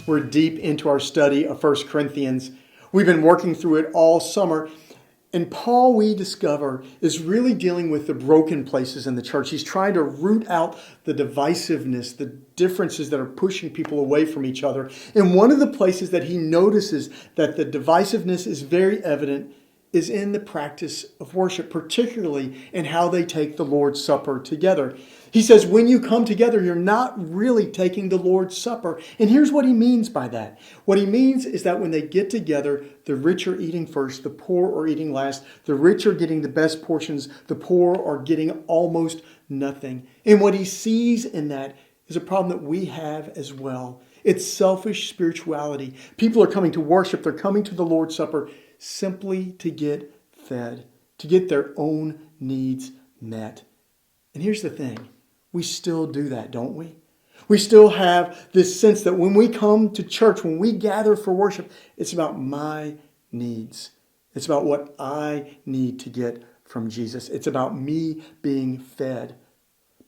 We're deep into our study of 1 Corinthians. We've been working through it all summer. And Paul, we discover, is really dealing with the broken places in the church. He's trying to root out the divisiveness, the differences that are pushing people away from each other. And one of the places that he notices that the divisiveness is very evident is in the practice of worship, particularly in how they take the Lord's Supper together. He says, when you come together, you're not really taking the Lord's Supper. And here's what he means by that. What he means is that when they get together, the rich are eating first, the poor are eating last. The rich are getting the best portions, the poor are getting almost nothing. And what he sees in that is a problem that we have as well. It's selfish spirituality. People are coming to worship, they're coming to the Lord's Supper simply to get fed, to get their own needs met. And here's the thing. We still do that, don't we? We still have this sense that when we come to church, when we gather for worship, it's about my needs. It's about what I need to get from Jesus. It's about me being fed.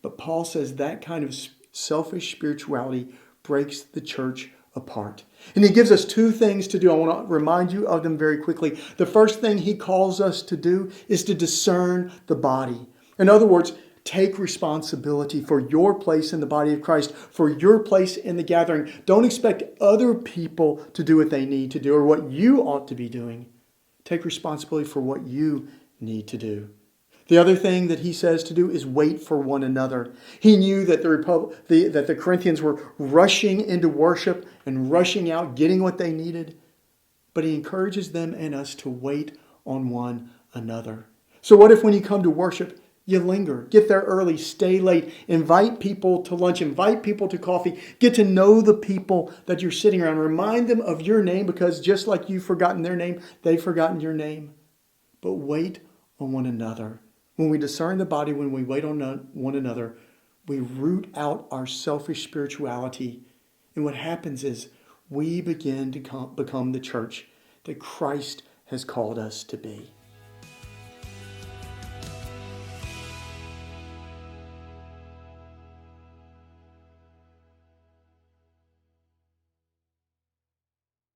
But Paul says that kind of selfish spirituality breaks the church apart. And he gives us two things to do. I want to remind you of them very quickly. The first thing he calls us to do is to discern the body. In other words, take responsibility for your place in the body of Christ, for your place in the gathering. Don't expect other people to do what they need to do or what you ought to be doing. Take responsibility for what you need to do. The other thing that he says to do is wait for one another. He knew that the Corinthians were rushing into worship and rushing out, getting what they needed. But he encourages them and us to wait on one another. So what if when you come to worship, you linger, get there early, stay late, invite people to lunch, invite people to coffee, get to know the people that you're sitting around, remind them of your name because just like you've forgotten their name, they've forgotten your name. But wait on one another. When we discern the body, when we wait on one another, we root out our selfish spirituality. And what happens is we begin to become the church that Christ has called us to be.